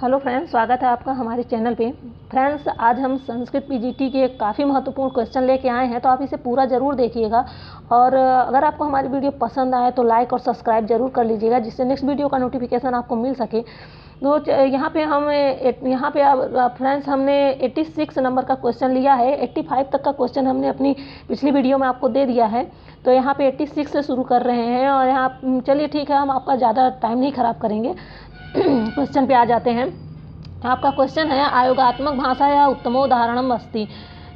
Hello friends, स्वागत है आपका हमारे चैनल पे। फ्रेंड्स, आज हम संस्कृत पीजीटी के काफ़ी महत्वपूर्ण क्वेश्चन लेके आए हैं, तो आप इसे पूरा ज़रूर देखिएगा। और अगर आपको हमारी वीडियो पसंद आए तो लाइक और सब्सक्राइब जरूर कर लीजिएगा, जिससे नेक्स्ट वीडियो का नोटिफिकेशन आपको मिल सके। तो यहाँ पे फ्रेंड्स हमने 86 नंबर का क्वेश्चन लिया है। 85 तक का क्वेश्चन हमने अपनी पिछली वीडियो में आपको दे दिया है, तो यहाँ पे 86 से शुरू कर रहे हैं। और यहाँ चलिए ठीक है, हम आपका ज़्यादा टाइम नहीं ख़राब करेंगे, क्वेश्चन पे आ जाते हैं। आपका क्वेश्चन है आयोगात्मक भाषा या उत्तमोदाहरणम अस्ति।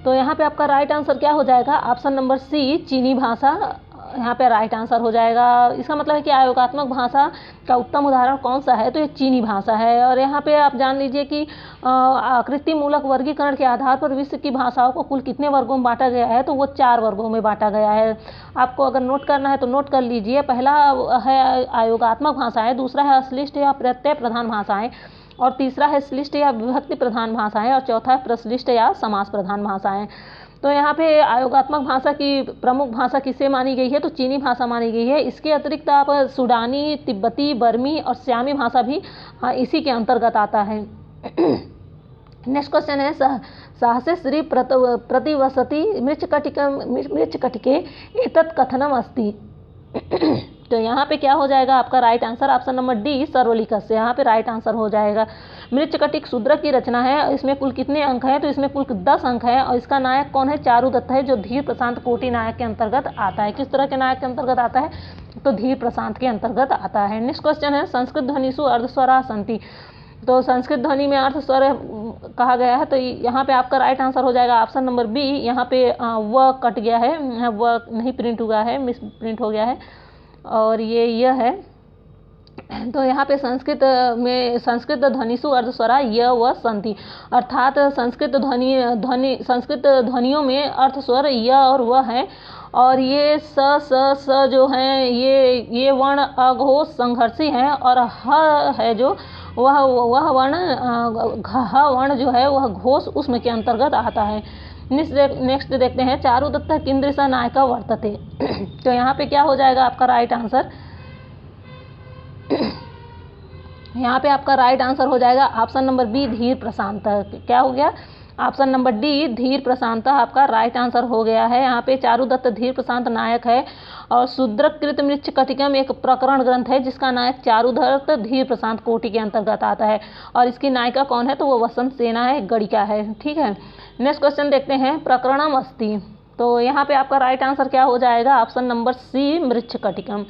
तो यहाँ पे आपका राइट आंसर क्या हो जाएगा? ऑप्शन नंबर सी, चीनी भाषा यहाँ पे राइट आंसर हो जाएगा। इसका मतलब है कि आयोगात्मक भाषा का उत्तम उदाहरण कौन सा है, तो ये चीनी भाषा है। और यहाँ पे आप जान लीजिए कि आकृति मूलक वर्गीकरण के आधार पर विश्व की भाषाओं को कुल कितने वर्गों में बांटा गया है, तो वो 4 वर्गों में बांटा गया है। आपको अगर नोट करना है तो नोट कर लीजिए। पहला है आयोगात्मक भाषाएं, दूसरा है अश्लिष्ट या प्रत्यय प्रधान भाषाएं, और तीसरा है श्लिष्ट या विभक्ति प्रधान भाषाएं, और चौथा है प्रश्लिष्ट या समास प्रधान भाषाएं। तो यहाँ पे आयोगात्मक भाषा की प्रमुख भाषा किसे मानी गई है, तो चीनी भाषा मानी गई है। इसके अतिरिक्त आप सूडानी, तिब्बती, बर्मी और श्यामी भाषा भी इसी के अंतर्गत आता है। नेक्स्ट क्वेश्चन है सहसे श्री प्रतिवसति मृच्छकटिके एतत् कथनम अस्ति। तो यहाँ पे क्या हो जाएगा आपका right answer? Option number D, सरवलिकस्य, यहाँ पे राइट आंसर हो जाएगा। मृच्छकटिक शूद्रक की रचना है। इसमें कुल कितने अंक हैं, तो इसमें कुल 10 अंक हैं। और इसका नायक कौन है? चारुदत्त है, जो धीर प्रशांत कोटि नायक के अंतर्गत आता है। किस तरह के नायक के अंतर्गत आता है, तो धीर प्रशांत के अंतर्गत आता है। नेक्स्ट क्वेश्चन है संस्कृत ध्वनिषु अर्धस्वरा सन्ति। तो संस्कृत ध्वनि में अर्ध स्वर कहा गया है, तो यहाँ पे आपका राइट आंसर हो जाएगा ऑप्शन नंबर बी। यहाँ पे व कट गया है, व नहीं प्रिंट हुआ है, मिस प्रिंट हो गया है, और ये है। तो यहाँ पे संस्कृत ध्वनिषु अर्धस्वरा य व सन्ति, अर्थात संस्कृत ध्वनियों में अर्थ स्वर य और व है। और ये स जो हैं ये वर्ण अघोष संघर्षी हैं, और ह है जो वह वर्ण ह वर्ण जो है वह घोष उसमें के अंतर्गत आता है। नेक्स्ट देखते हैं चारुदत्त किंदृशा नायका वर्तते। तो यहाँ पे क्या हो जाएगा आपका राइट आंसर? यहाँ पे आपका राइट आंसर हो जाएगा ऑप्शन नंबर बी, धीर प्रशांत। क्या हो गया? ऑप्शन नंबर डी, धीर प्रशांत आपका राइट आंसर हो गया है। यहाँ पे चारुदत्त धीर प्रशांत नायक है। और शूद्रकृत मृच्छकटिकम एक प्रकरण ग्रंथ है, जिसका नायक चारुदत्त धीर प्रशांत कोटि के अंतर्गत आता है। और इसकी नायिका कौन है, तो वो वसंत सेना है, गणिका है। ठीक है, नेक्स्ट क्वेश्चन देखते हैं प्रकरणम अस्ति। तो यहाँ पे आपका राइट आंसर क्या हो जाएगा? Option number C, Mrichchhakatikam.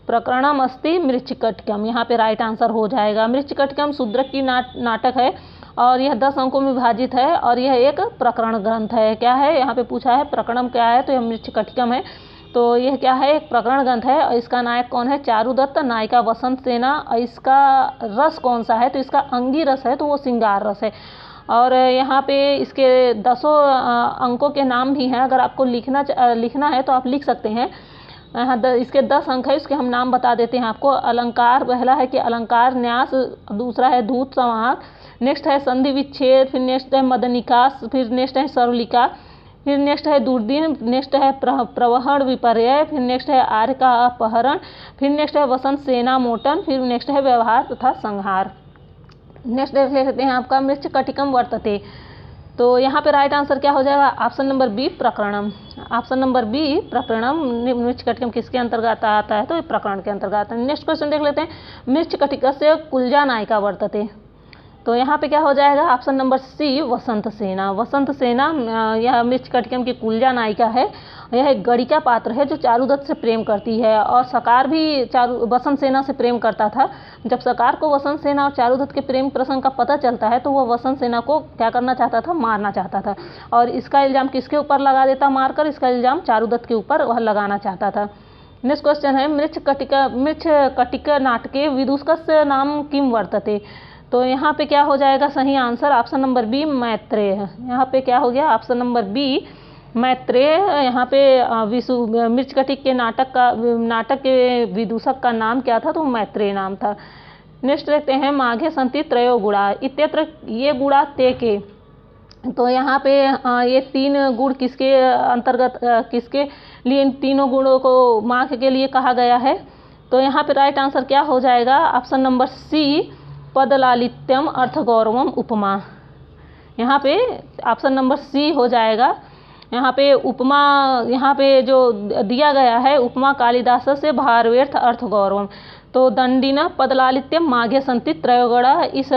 प्रकरणम अस्ति मृच्छकटिकम, यहाँ पे राइट आंसर हो जाएगा। मृच्छकटिकम शूद्रक की नाटक है, और यह 10 अंकों में विभाजित है, और यह एक प्रकरण ग्रंथ है। क्या है यहाँ पे पूछा है, प्रकरणम क्या है, तो यह मृच्छकटिकम है। तो यह क्या है? एक प्रकरण ग्रंथ है, और इसका नायक कौन है? चारुदत्त, नायिका वसंत सेना। और इसका रस कौन सा है, तो इसका अंगी रस है, तो वो श्रृंगार रस है। और यहाँ पे इसके 10 अंकों के नाम भी हैं। अगर आपको लिखना है तो आप लिख सकते हैं। यहाँ इसके 10 अंक है, इसके हम नाम बता देते हैं आपको। अलंकार, पहला है कि अलंकार न्यास, दूसरा है धूत संवाहक, नेक्स्ट है संधि विच्छेद, फिर नेक्स्ट है मदनिका, फिर नेक्स्ट है सरलिका, फिर नेक्स्ट है दुर्दिन, नेक्स्ट है प्रवहण विपर्यय, फिर नेक्स्ट है आर्य का अपहरण, फिर नेक्स्ट है वसंत सेना मोटन, फिर नेक्स्ट है व्यवहार तथा संहार। नेक्स्ट देख लेते हैं आपका मृच्छकटिकम वर्तते। तो यहाँ पे राइट आंसर क्या हो जाएगा? ऑप्शन नंबर बी, प्रकरणम। ऑप्शन नंबर बी, प्रकरणम। मृच्छकटिकम किसके अंतर्गत आता है, तो ये प्रकरण के अंतर्गत आता है। नेक्स्ट क्वेश्चन देख लेते हैं मृच्छकटिकस्य कुलजा नायिका वर्तते। तो यहाँ पे क्या हो जाएगा? ऑप्शन नंबर सी, वसंत सेना। वसंत सेना यह मृच्छकटिकम की कुलजा नायिका है। यह एक गणिका पात्र है, जो चारुदत्त से प्रेम करती है। और सकार भी वसंत सेना से प्रेम करता था। जब सकार को वसंत सेना और चारुदत्त के प्रेम प्रसंग का पता चलता है, तो वह वसंत सेना को क्या करना चाहता था? मारना चाहता था। और इसका इल्ज़ाम किसके ऊपर लगा देता मारकर? इसका इल्ज़ाम चारुदत्त के ऊपर वह लगाना चाहता था। नेक्स्ट क्वेश्चन है मृच्छकटिक नाटके विदूषकस्य नाम किम वर्तते। तो यहाँ पे क्या हो जाएगा सही answer? Option number B, Maitreya. यहाँ पे क्या हो गया? Option number B, Maitreya. यहाँ पे मृच्छकटिक के नाटक के विदूषक का नाम क्या था, तो मैत्रेय नाम था। नेक्स्ट देखते हैं माघे सन्ति त्रयो गुणा इत्यत्र ये गुणा ते के। तो यहाँ पे ये 3 गुण किसके अंतर्गत, किसके लिए इन तीनों गुणों को माघ के लिए कहा गया है? तो यहाँ पे राइट आंसर क्या हो जाएगा? ऑप्शन नंबर सी, पदलालित्यम अर्थगौरवम उपमा। यहाँ पे ऑप्शन नंबर सी हो जाएगा। यहाँ पे उपमा, यहाँ पे जो दिया गया है उपमा कालिदास से भारवेर्थ अर्थगौरवम, तो दंडिना पदलालित्यम माघे संति त्रयोगणा, इस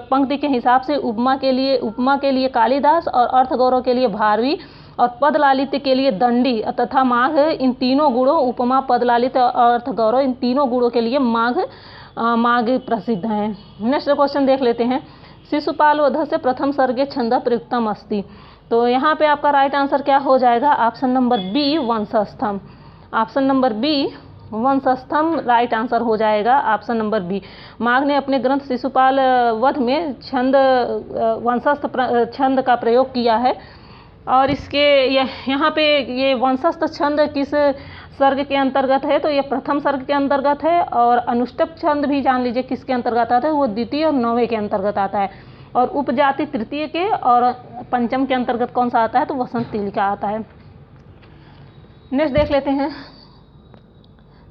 पंक्ति के हिसाब से उपमा के लिए कालिदास और अर्थगौरव के लिए भारवी और पदलालित्य के लिए दंडी तथा माघ, इन तीनों गुणों उपमा पदलालित्य और अर्थगौरव इन तीनों गुणों के लिए माघ प्रसिद्ध हैं। नेक्स्ट क्वेश्चन देख लेते हैं। शिशुपाल वध से प्रथम सर्गे छंद प्रयुक्तम अस्ति, तो यहाँ पे आपका राइट आंसर क्या हो जाएगा? ऑप्शन नंबर बी वंशस्थम। ऑप्शन नंबर बी वंशस्थम राइट आंसर हो जाएगा, ऑप्शन नंबर बी। माघ ने अपने ग्रंथ शिशुपाल वध में वंशस्थ छंद का प्रयोग किया है। और इसके यहाँ पे ये वंशस्थ छंद किस सर्ग के अंतर्गत है? तो ये प्रथम सर्ग के अंतर्गत है। और अनुष्टुप छंद भी जान लीजिए किसके अंतर्गत आता है, वो द्वितीय और नौवें के अंतर्गत आता है। और उपजाति तृतीय के और पंचम के अंतर्गत कौन सा आता है? तो वसंत तिलिका आता है। नेक्स्ट देख लेते हैं।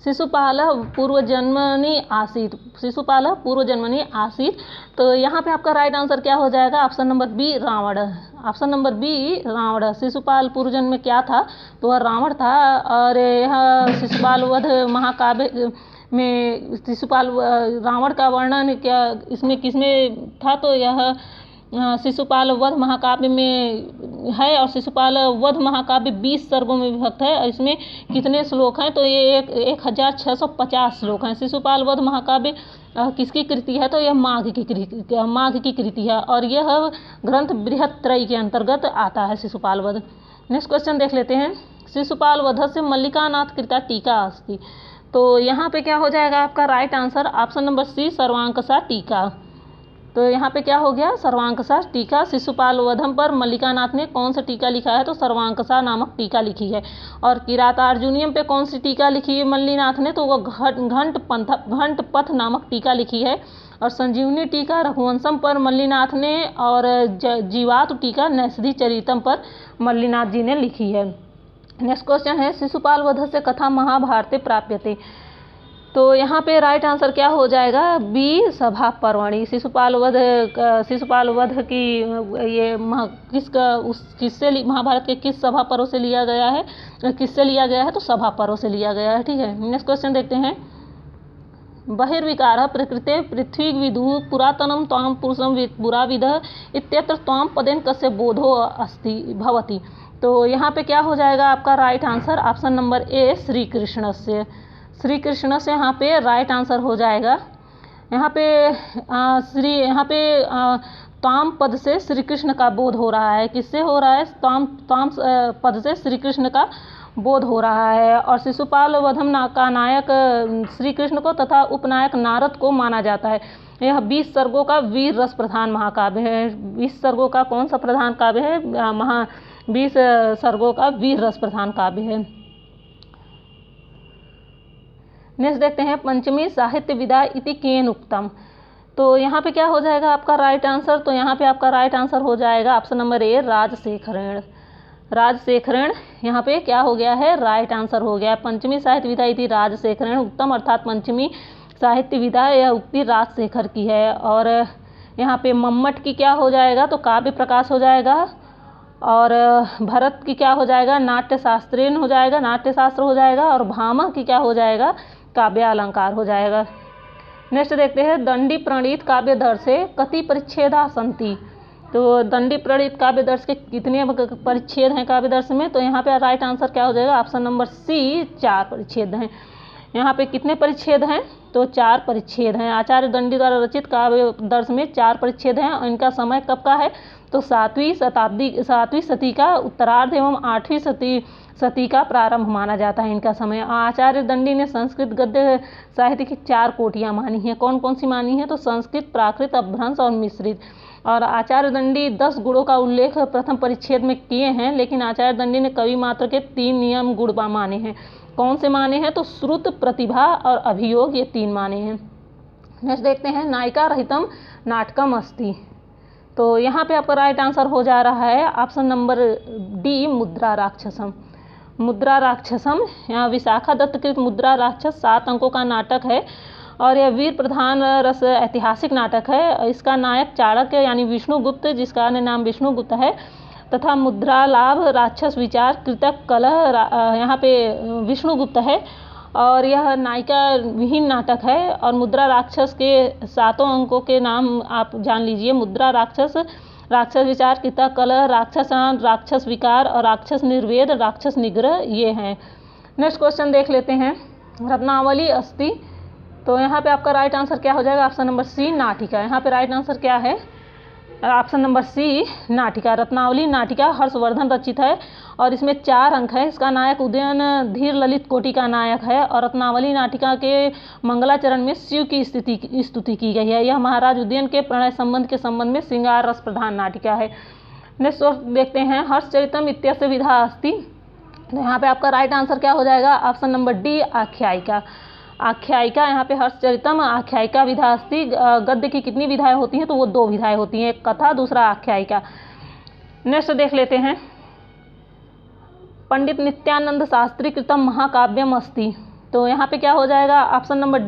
शिशुपाल पूर्वजन्मनि आसीत्, शिशुपाल पूर्वजन्मनि आसीत्, तो यहाँ पे आपका राइट आंसर क्या हो जाएगा? Option number B Ravan. Option number B Ravan. Shishupal पूर्वजन्म में क्या था? तो वह रावण था। और यह शिशुपाल वध महाकाव्य में शिशुपाल रावण का वर्णन क्या इसमें किसमें था? तो यह शिशुपाल वध महाकाव्य में है। और शिशुपाल वध महाकाव्य 20 सर्गों में विभक्त है। और इसमें कितने श्लोक हैं? तो ये 1650 श्लोक हैं। शिशुपाल वध महाकाव्य किसकी कृति है? तो यह माघ की कृति है। और यह ग्रंथ बृहत्त्रयी के अंतर्गत आता है शिशुपाल वध। नेक्स्ट क्वेश्चन देख लेते हैं। शिशुपाल वध से मल्लिकानाथ कृता टीका अस्ति, तो यहाँ पे क्या हो जाएगा आपका right answer? Option number C Sarvankasha टीका। तो यहाँ पे क्या हो गया? सर्वांकसा टीका। शिशुपाल वधम पर मल्लिकानाथ ने कौन सा टीका लिखा है? तो सर्वांकसा नामक टीका लिखी है। और किरातार्जुनीयम पे कौन सी टीका लिखी है मल्लिनाथ ने? तो वो घंट पथ नामक टीका लिखी है। और संजीवनी टीका रघुवंशम पर मल्लिनाथ ने, और जीवातु टीका नैषधि चरितम पर मल्लिनाथ जी ने लिखी है। नेक्स्ट क्वेश्चन है। शिशुपाल वध से कथा महाभारते प्राप्यते, तो यहाँ पे राइट आंसर क्या हो जाएगा? बी सभा पर्वणि। शिशुपाल वध की ये किससे महाभारत के किस सभा पर्व से लिया गया है? किससे लिया गया है? तो सभा पर्व से लिया गया है। ठीक है, नेक्स्ट क्वेश्चन देखते हैं। बहिर्विकार प्रकृते पृथ्वी विदु पुरातनम त्वाम पुरुषम पुराविदः इत्यत्र त्वाम पदेन कस्य बोधो अस्ति भवति, तो यहाँ पे क्या हो जाएगा आपका राइट आंसर? ऑप्शन नंबर ए श्री कृष्ण से। श्री कृष्ण से यहाँ पे राइट आंसर हो जाएगा। यहाँ पे ताम पद से श्री कृष्ण का बोध हो रहा है। किससे हो रहा है? ताम पद से श्री कृष्ण का बोध हो रहा है। और शिशुपाल वधम का नायक श्री कृष्ण को तथा उपनायक नारद को माना जाता है। यह 20 सर्गों का वीर रस प्रधान महाकाव्य है। 20 सर्गों का कौन सा प्रधान काव्य है? 20 सर्गों का वीर रस प्रधान काव्य है। नेक्स्ट देखते हैं। पंचमी साहित्य विदा इति केन उक्तम, तो यहाँ पे क्या हो जाएगा आपका राइट आंसर? तो यहाँ पे आपका राइट आंसर हो जाएगा ऑप्शन नंबर ए राजशेखरेण। राजशेखरेण यहाँ पे क्या हो गया है? राइट आंसर हो गया। पंचमी साहित्य विदा इति राजशेखरेण उत्तम, अर्थात पंचमी साहित्य विदा यह उक्ति राजशेखर की है। और यहाँ पे मम्मट की क्या हो जाएगा? तो काव्य प्रकाश हो जाएगा। और भरत की क्या हो जाएगा? नाट्य शास्त्रेण हो जाएगा, नाट्य शास्त्र हो जाएगा। और भामह की क्या हो जाएगा? काव्य अलंकार हो जाएगा। नेक्स्ट देखते हैं। दंडी प्रणीत काव्य दर्शे कति परिच्छेदा सन्ति, तो दंडी प्रणीत काव्य दर्श के कितने परिच्छेद हैं काव्य दर्श में? तो यहाँ पे राइट आंसर क्या हो जाएगा? ऑप्शन नंबर सी 4 परिच्छेद हैं। यहाँ पे कितने परिच्छेद हैं? तो 4 परिच्छेद हैं। आचार्य दंडी द्वारा रचित काव्य दर्श में 4 परिच्छेद हैं। इनका समय कब का है? तो 7वीं सदी का उत्तरार्ध एवं 8वीं सदी का प्रारंभ माना जाता है इनका समय। आचार्य दंडी ने संस्कृत गद्य साहित्य की 4 कोटियाँ मानी हैं। कौन कौन सी मानी है? तो संस्कृत, प्राकृत, अपभ्रंश और मिश्रित। और आचार्य दंडी 10 गुणों का उल्लेख प्रथम परिच्छेद में किए हैं, लेकिन आचार्य दंडी ने कवि मात्र के 3 नियम गुण माने हैं। कौन से माने हैं? तो श्रुत, प्रतिभा और अभियोग, ये 3 माने हैं। नेक्स्ट देखते हैं। नायिका रहितम नाटकम अस्ति, तो यहाँ पे आपका राइट आंसर हो जा रहा है ऑप्शन नंबर डी मुद्रा राक्षसम। मुद्रा राक्षसम यहाँ विशाखा दत्त कृत मुद्रा राक्षस 7 अंकों का नाटक है। और यह वीर प्रधान रस ऐतिहासिक नाटक है। इसका नायक चाणक्य यानी विष्णुगुप्त, जिसका अन्य नाम विष्णुगुप्त है, तथा मुद्रा लाभ, राक्षस विचार, कृतक कलह यहाँ पे विष्णुगुप्त है। और यह नायिका विहीन नाटक है। और मुद्रा राक्षस के 7 अंकों के नाम आप जान लीजिए। मुद्रा राक्षस, राक्षस विचार, कृतक कलह, राक्षस, राक्षस विकार और राक्षस निर्वेद, राक्षस निग्रह, ये हैं। नेक्स्ट क्वेश्चन देख लेते हैं। रत्नावली अस्ति, तो यहाँ पे आपका राइट आंसर क्या हो जाएगा? ऑप्शन नंबर सी नाटिका। यहाँ पे राइट आंसर क्या है? ऑप्शन नंबर सी नाटिका। रत्नावली नाटिका हर्षवर्धन रचित है और इसमें 4 अंक है। इसका नायक उदयन धीर ललित कोटि का नायक है। और रत्नावली नाटिका के मंगलाचरण में शिव की स्तुति की गई है। यह महाराज उदयन के प्रणय संबंध के संबंध में श्रृंगार रस प्रधान नाटिका है। नेक्स्ट देखते हैं। हर्षचरितम इत्यस्य विधा अस्ति, तो यहाँ पे आपका राइट आंसर क्या हो जाएगा? ऑप्शन नंबर डी आख्यायिका। आख्यायिका, यहाँ पे हर्षचरितम आख्यायिका विधा अस्ति। गद्य की कितनी विधाएं होती हैं? तो वो 2 विधाएं होती हैं, एक कथा, दूसरा आख्यायिका। नेक्स्ट देख लेते हैं। पंडित नित्यानंद शास्त्री कृतम महाकाव्यम अस्ति, तो यहाँ पे क्या हो जाएगा? Option number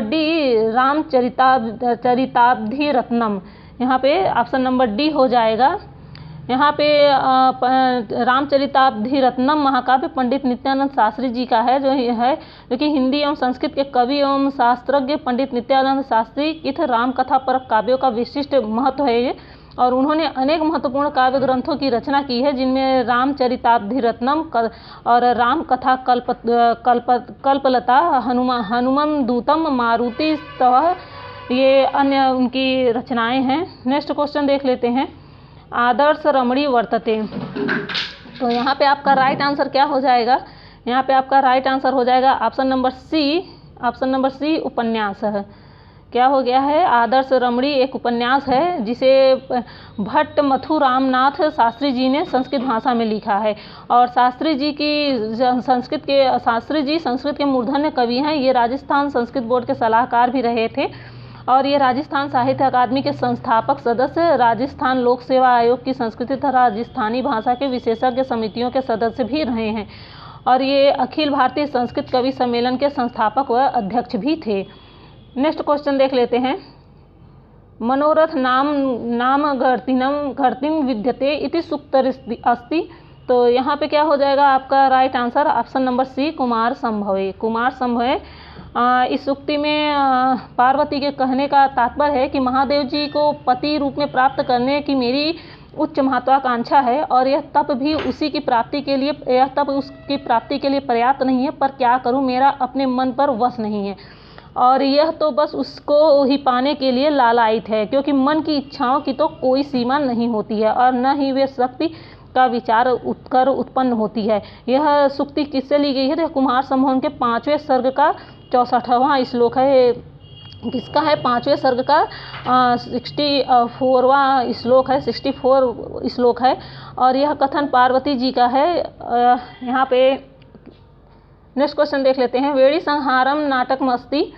D Ramcharitabdhi Ratnam. यहाँ पे ऑप्शन नंबर डी हो जाएगा। यहाँ पे रामचरिताब्धि रत्नम महाकाव्य पंडित नित्यानंद शास्त्री जी का है, जो कि हिंदी एवं संस्कृत के कवि एवं शास्त्रज्ञ पंडित नित्यानंद शास्त्री इस रामकथा पर काव्यों का विशिष्ट महत्व है ये। और उन्होंने अनेक महत्वपूर्ण काव्य ग्रंथों की रचना की है, जिनमें रामचरिताब्धि रत्नम और राम कथा कल्पलता, हनुमान दूतम, मारुति स्तव, ये अन्य उनकी रचनाएं हैं। नेक्स्ट क्वेश्चन देख लेते हैं। आदर्श रमणी वर्तते, तो यहाँ पे आपका राइट आंसर क्या हो जाएगा? यहाँ पे आपका राइट आंसर हो जाएगा ऑप्शन नंबर सी उपन्यास है। क्या हो गया है? आदर्श रमणी एक उपन्यास है जिसे भट्ट मथु रामनाथ शास्त्री जी ने संस्कृत भाषा में लिखा है। और शास्त्री जी संस्कृत के मूर्धन्य कवि हैं। ये राजस्थान संस्कृत बोर्ड के सलाहकार भी रहे थे और ये राजस्थान साहित्य अकादमी के संस्थापक सदस्य, राजस्थान लोक सेवा आयोग की संस्कृति तथा राजस्थानी भाषा के विशेषज्ञ समितियों के सदस्य भी रहे हैं। और ये अखिल भारतीय संस्कृत कवि सम्मेलन के संस्थापक व अध्यक्ष भी थे। नेक्स्ट क्वेश्चन देख लेते हैं। मनोरथ नाम घर्तिम विद्यते इति सूक्त अस्ति, तो यहाँ पे क्या हो जाएगा आपका right answer? Option number C कुमार संभवे। इस सूक्ति में पार्वती के कहने का तात्पर्य है कि महादेव जी को पति रूप में प्राप्त करने की मेरी उच्च महत्वाकांक्षा है और यह तप भी उसकी प्राप्ति के लिए पर्याप्त नहीं है, पर क्या करूं, मेरा अपने मन पर वश नहीं है। और यह तो बस उसको ही पाने के लिए लालायित है, क्योंकि मन की इच्छाओं की तो कोई सीमा नहीं होती है और न ही वे शक्ति का विचार उत्पन्न होती है। यह सूक्ति किससे ली गई है? तो कुमार संभव के 5वें सर्ग का 64वां श्लोक है। किसका है? 5वें सर्ग का 64वां श्लोक है, 64 श्लोक है। और यह कथन पार्वती जी का है। यहाँ पे नेक्स्ट क्वेश्चन देख लेते हैं। वेड़ी संहारम नाटकम अस्ति,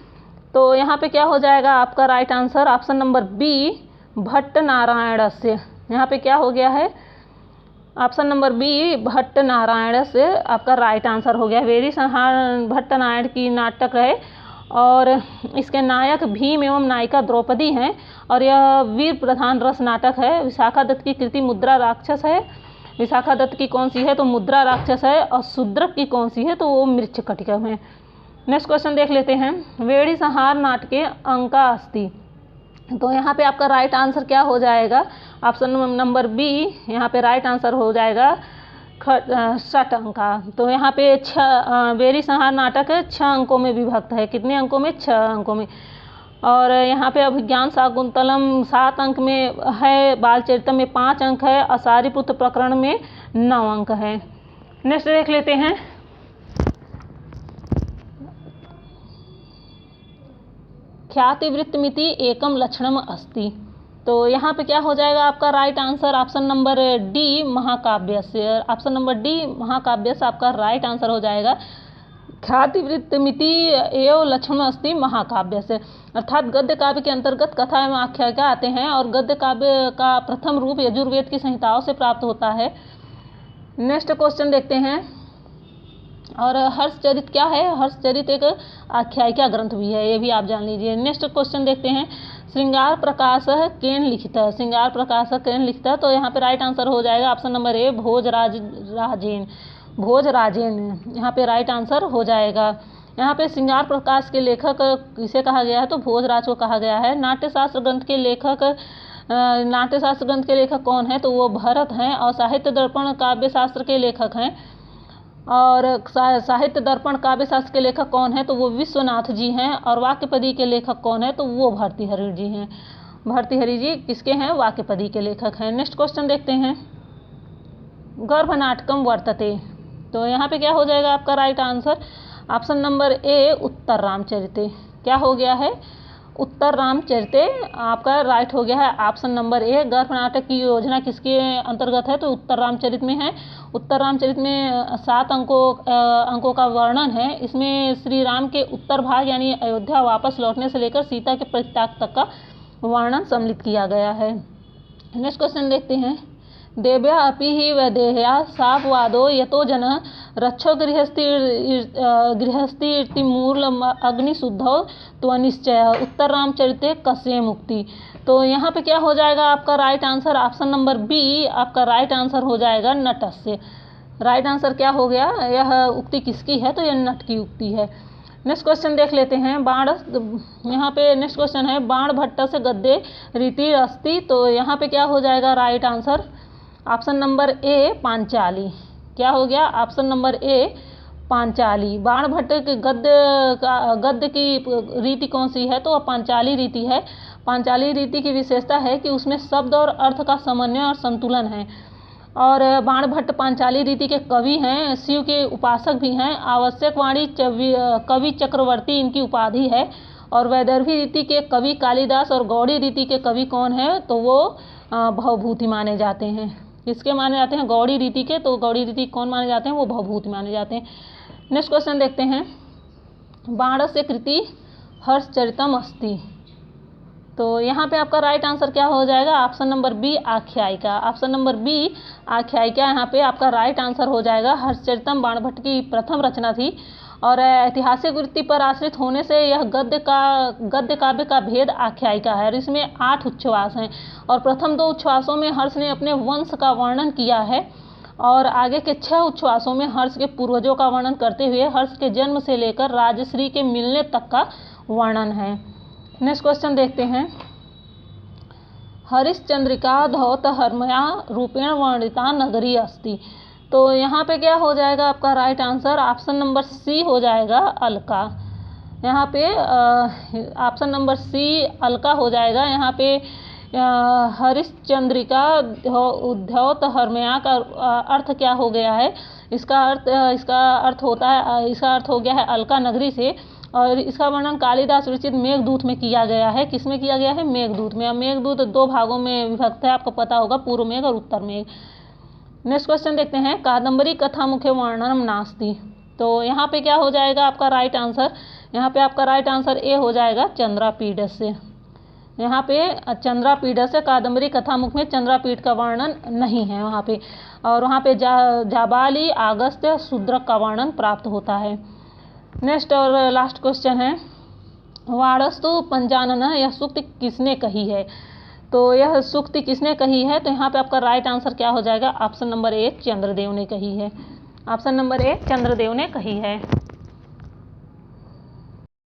तो यहाँ पे क्या हो जाएगा आपका right answer? Option number B Bhatta Narayan से। यहाँ पे क्या हो गया है? Option number B Bhatta Narayan से आपका राइट आंसर हो गया। वेरी संहार भट्ट नारायण की नाटक है और इसके नायक भीम एवं नायिका द्रौपदी हैं। और यह वीर प्रधान रस नाटक है। विशाखा दत्त की कृति मुद्रा राक्षस है। विशाखा दत्त की कौन सी है? तो मुद्रा राक्षस है। और शूद्रक की कौन सी है? तो वो मृच्छकटिकम है। नेक्स्ट क्वेश्चन देख लेते हैं। वेड़ी संहार नाटके अंका अस्ति, तो यहाँ पे आपका राइट आंसर क्या हो जाएगा? ऑप्शन नंबर बी यहाँ पे राइट आंसर हो जाएगा 60 अंका। तो यहाँ पे वेरी संहार नाटक 6 अंकों में विभक्त है। कितने अंकों में? 6 अंकों में। और यहाँ पे अभिज्ञान शाकुंतलम 7 अंक में है। बालचरितम में 5 अंक है। और सारीपुत्र प्रकरण में 9 अंक है। नेक्स्ट देख लेते हैं। ख्यातिवृत्तमिति एकम लक्षणम अस्ति, तो यहाँ पे क्या हो जाएगा आपका right answer? Option number D महाकाव्यस्य। ऑप्शन नंबर डी महाकाव्यस्य आपका राइट आंसर हो जाएगा। ख्यातिवृत्तमिति एव लक्षणम अस्ति महाकाव्यस्य, अर्थात गद्य काव्य के अंतर्गत कथा एवं आख्यायिका आते हैं और गद्य काव्य का प्रथम रूप यजुर्वेद की संहिताओं से प्राप्त होता है। नेक्स्ट क्वेश्चन देखते हैं। और हर्षचरित क्या है? हर्षचरित एक आख्यायिका ग्रंथ भी है, ये भी आप जान लीजिए। नेक्स्ट क्वेश्चन देखते हैं, श्रृंगार प्रकाश केन लिखिता। श्रृंगार प्रकाश केन लिखिता, तो यहाँ पे राइट आंसर हो जाएगा ऑप्शन नंबर ए भोजराजेन। भोजराजेन यहाँ पे राइट आंसर हो जाएगा। यहाँ पे श्रृंगार प्रकाश के लेखक किसे कहा गया है? तो भोजराज को कहा गया है। नाट्यशास्त्र ग्रंथ के लेखक कौन है? तो वो भरत हैं। और साहित्य दर्पण काव्य शास्त्र के लेखक हैं। और साहित्य दर्पण काव्य शास्त्र के लेखक कौन है? तो वो विश्वनाथ जी हैं। और वाक्यपदी के लेखक कौन है? तो वो भर्तृहरि जी हैं। भर्तृहरि जी किसके हैं? वाक्यपदी के लेखक हैं। नेक्स्ट क्वेश्चन देखते हैं, गर्भनाटकम वर्तते, तो यहाँ पे क्या हो जाएगा आपका right answer? Option number A उत्तर रामचरिते। क्या हो गया है? उत्तर रामचरिते आपका राइट हो गया है ऑप्शन नंबर ए। गर्भ नाटक की योजना किसके अंतर्गत है? तो उत्तर रामचरित में है। उत्तर रामचरित में 7 अंकों का वर्णन है। इसमें श्री राम के उत्तर भाग यानी अयोध्या वापस लौटने से लेकर सीता के परित्याग तक का वर्णन सम्मिलित किया गया है। नेक्स्ट क्वेश्चन देखते हैं, देव्या अपि हि वैदेह्या शापवादो यतो जनः रक्षो गृहस्थी मूल अग्निशुद्धौ त्वनिश्चय उत्तर रामचरिते कस्य मुक्ति। तो यहाँ पे क्या हो जाएगा आपका right answer? Option number B आपका राइट आंसर हो जाएगा नटस्य। राइट आंसर क्या हो गया? यह उक्ति किसकी है? तो यह नट की उक्ति है। नेक्स्ट क्वेश्चन देख लेते हैं, यहाँ पे नेक्स्ट क्वेश्चन है, बाण भट्ट से गद्य रीति अस्ति, तो यहाँ पे क्या हो जाएगा राइट आंसर? ऑप्शन नंबर ए पांचाली। क्या हो गया? ऑप्शन नंबर ए पांचाली। बाण भट्ट के गद्य की रीति कौन सी है? तो पांचाली रीति है। पांचाली रीति की विशेषता है कि उसमें शब्द और अर्थ का समन्वय और संतुलन है। और बाण भट्ट पांचाली रीति के कवि हैं, शिव के उपासक भी हैं। आवश्यक वाणी कवि चक्रवर्ती इनकी उपाधि है। और वैदर्भी रीति के कवि कालिदास और गौड़ी रीति के कवि कौन है? तो वो भवभूति माने जाते हैं। किसके माने जाते हैं? गौड़ी रीति के। तो गौड़ी रीति कौन माने जाते हैं? वो भवभूति माने जाते हैं। नेक्स्ट क्वेश्चन देखते हैं, बाणस्य कृति हर्षचरितम अस्ति, तो यहाँ पे आपका राइट आंसर क्या हो जाएगा? ऑप्शन नंबर बी आख्यायिका। ऑप्शन नंबर बी आख्यायिका यहाँ पे आपका राइट आंसर हो जाएगा। हर्षचरितम बाण भट्ट की प्रथम रचना थी और ऐतिहासिक वृत्ति पर आश्रित होने से यह गद्य काव्य का भेद आख्यायिका है। और इसमें 8 उच्छ्वास हैं और प्रथम 2 उच्छ्वासों में हर्ष ने अपने वंश का वर्णन किया है और आगे के 6 उच्छ्वासों में हर्ष के पूर्वजों का वर्णन करते हुए हर्ष के जन्म से लेकर राजश्री के मिलने तक का वर्णन है। नेक्स्ट क्वेश्चन देखते हैं, हरिश्चंद्रिका धौतहर्मया रूपेण वर्णिता नगरी अस्ति, तो यहाँ पे क्या हो जाएगा आपका right answer? Option number C हो जाएगा अलका। यहाँ पे ऑप्शन नंबर सी अलका हो जाएगा। यहाँ पे हरिश्चंद्रिका धौतहर्मया का अर्थ क्या हो गया है? इसका अर्थ हो गया है अलका नगरी से। और इसका वर्णन कालिदास विरचित मेघदूत में किया गया है। किसमें किया गया है? मेघदूत में। मेघदूत 2 भागों में विभक्त है, आपको पता होगा, पूर्व मेघ और उत्तर मेघ। नेक्स्ट क्वेश्चन देखते हैं, कादम्बरी कथा मुखे वर्णनम नास्ति, तो यहाँ पे क्या हो जाएगा आपका राइट आंसर? यहाँ पे आपका राइट आंसर ए हो जाएगा चंद्रापीडस्य। यहाँ पे चंद्रापीडस्य कादम्बरी कथामुख में चंद्रापीठ का वर्णन नहीं है वहाँ पे। और वहाँ पे जाबाली अगस्त्य शूद्रक का वर्णन प्राप्त होता है। नेक्स्ट और लास्ट क्वेश्चन है, वाणस्तु पंचानन, यह सूक्ति किसने कही है? तो यह सूक्ति किसने कही है? तो यहाँ पे आपका राइट आंसर क्या हो जाएगा? ऑप्शन नंबर ए चंद्रदेव ने कही है। ऑप्शन नंबर ए चंद्रदेव ने कही है।